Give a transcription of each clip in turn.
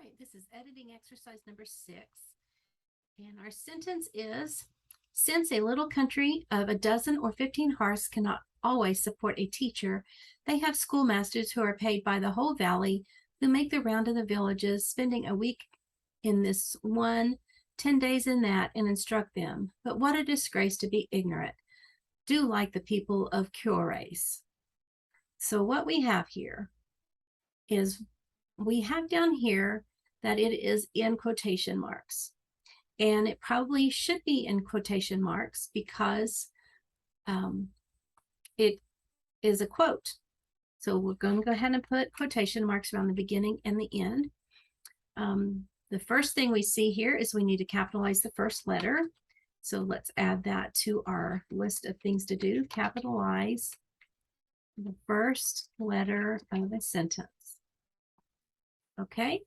right, this is editing exercise number 6. And our sentence is, since a little country of a dozen or 15 hearths cannot always support a teacher, they have schoolmasters who are paid by the whole valley, who make the round of the villages, spending a week in this one, 10 days in that, and instruct them. But what a disgrace to be ignorant. Do like the people of Cures. So what we have here is we have down here that it is in quotation marks. And it probably should be in quotation marks because it is a quote. So we're going to go ahead and put quotation marks around the beginning and the end. The first thing we see here is we need to capitalize the first letter. So let's add that to our list of things to do. Capitalize the first letter of a sentence. Okay.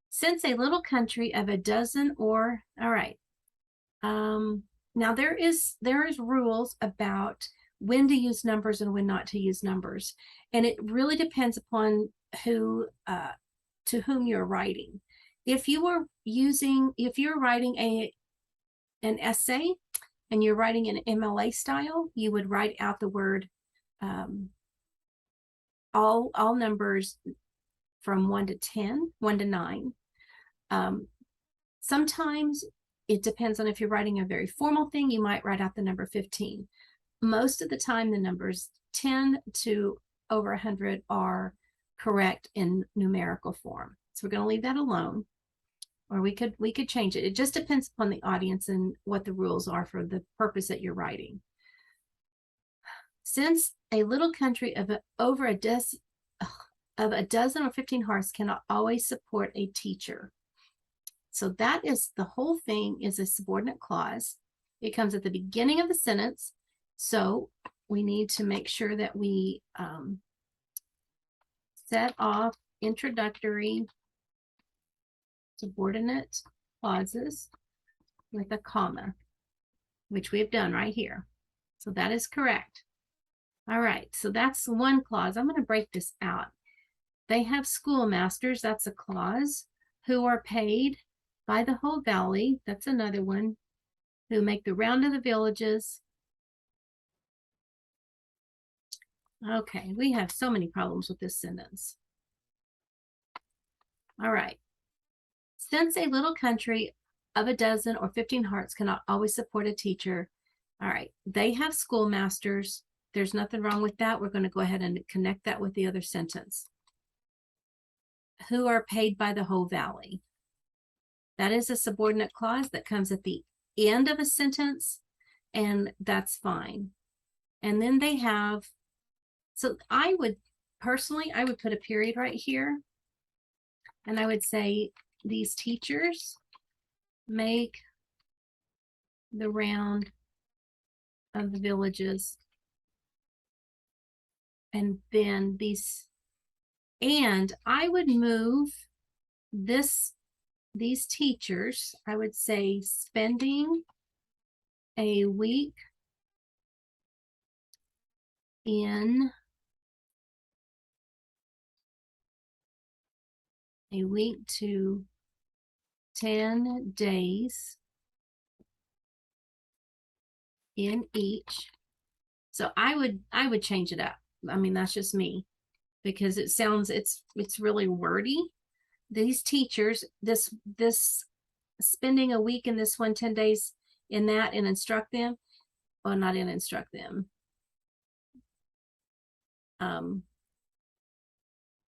Since a little country of a dozen or, all right. Now there is rules about when to use numbers and when not to use numbers. And it really depends upon who, to whom you're writing. If you're writing an essay and you're writing an MLA style, you would write out the word, all numbers from 1 to 10, 1 to 9. Sometimes it depends on if you're writing a very formal thing, you might write out the number 15. Most of the time, the numbers 10 to over 100 are correct in numerical form. So we're going to leave that alone, or we could change it. It just depends upon the audience and what the rules are for the purpose that you're writing. Since a little country of a dozen or 15 hearths cannot always support a teacher. So that is the whole thing, is a subordinate clause. It comes at the beginning of the sentence. So we need to make sure that we set off introductory subordinate clauses with a comma, which we have done right here. So that is correct. All right, so that's one clause. I'm going to break this out. They have schoolmasters, that's a clause, who are paid by the whole valley, that's another one, who make the round of the villages. Okay, we have so many problems with this sentence. All right. Since a little country of a dozen or 15 hearths cannot always support a teacher, all right, they have schoolmasters. There's nothing wrong with that. We're going to go ahead and connect that with the other sentence. Who are paid by the whole valley. That is a subordinate clause that comes at the end of a sentence, and that's fine. And then they have, so I would personally put a period right here, and I would say these teachers make the round of the villages, and then these, and I would move these teachers, I would say spending a week in a week to 10 days in each. So I would change it up. I mean, that's just me, because it sounds, it's really wordy. These teachers, this spending a week in this one, 10 days in that, and instruct them, well, not in instruct them.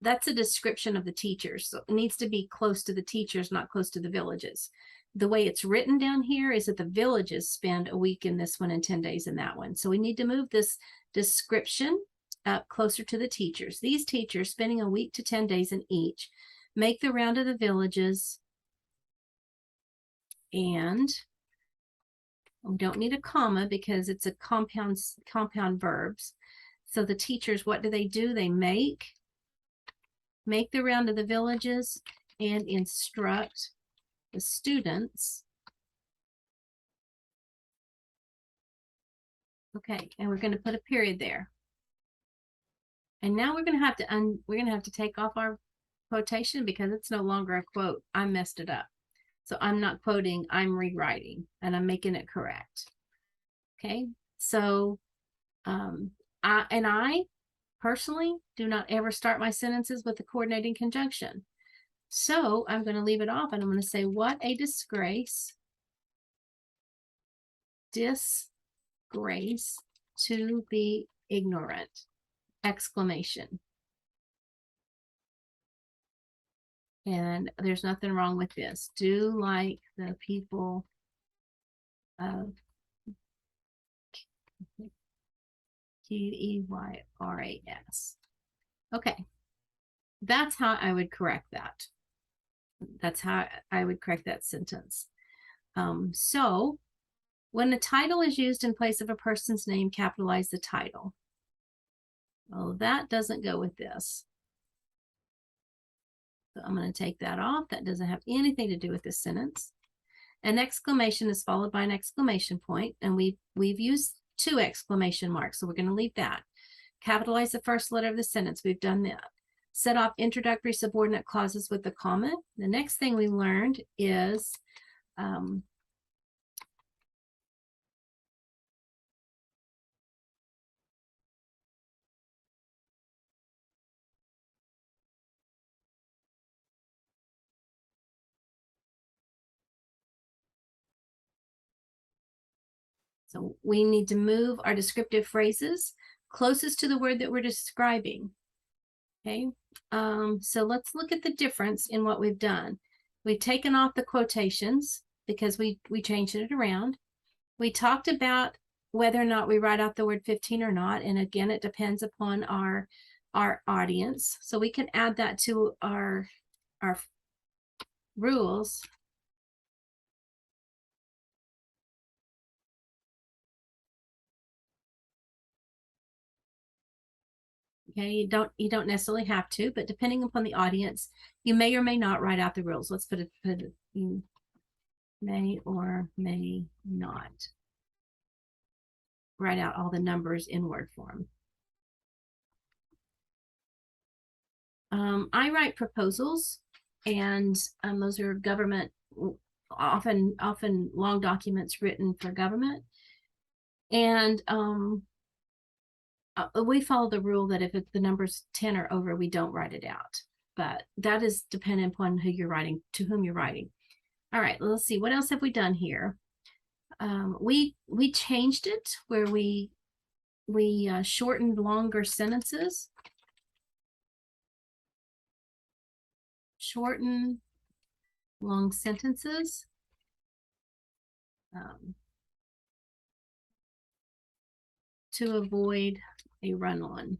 That's a description of the teachers. So it needs to be close to the teachers, not close to the villages. The way it's written down here is that the villages spend a week in this one and 10 days in that one. So we need to move this description up closer to the teachers. These teachers spending a week to 10 days in each make the round of the villages, and we don't need a comma because it's a compound verbs. So the teachers, what do? They make the round of the villages and instruct the students. Okay, and we're going to put a period there. And now we're going to have to take off our quotation because it's no longer a quote. I messed it up. So I'm not quoting, I'm rewriting and I'm making it correct. Okay. So I personally do not ever start my sentences with a coordinating conjunction. So I'm going to leave it off and I'm going to say, what a disgrace. Disgrace to the ignorant. Exclamation. And there's nothing wrong with this. Do like the people of Qeyras. Okay. That's how I would correct that. That's how I would correct that sentence. So when a title is used in place of a person's name, capitalize the title. Well, that doesn't go with this. So I'm going to take that off. That doesn't have anything to do with this sentence. An exclamation is followed by an exclamation point, and we've used 2 exclamation marks, so we're going to leave that. Capitalize the first letter of the sentence. We've done that. Set off introductory subordinate clauses with the comma. The next thing we learned is so we need to move our descriptive phrases closest to the word that we're describing. Okay, so let's look at the difference in what we've done. We've taken off the quotations because we changed it around. We talked about whether or not we write out the word 15 or not, and again, it depends upon our audience. So we can add that to our rules. Okay, you don't necessarily have to, but depending upon the audience, you may or may not write out the rules. Let's put it you may or may not write out all the numbers in word form. I write proposals, and those are government, often long documents written for government. And we follow the rule that if the number's 10 or over, we don't write it out. But that is dependent upon who you're writing, to whom you're writing. All right, let's see. What else have we done here? We changed it where we shortened longer sentences. Shorten long sentences. To avoid a run-on.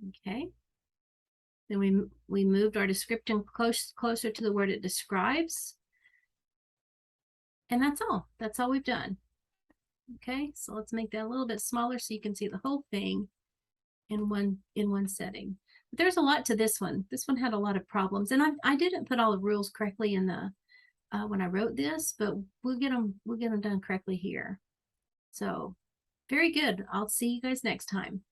Okay. Then we moved our description closer to the word it describes. And that's all. That's all we've done. Okay, so let's make that a little bit smaller so you can see the whole thing in one setting. But there's a lot to this one. This one had a lot of problems, and I didn't put all the rules correctly in the when I wrote this, but we'll get them done correctly here. So very good. I'll see you guys next time.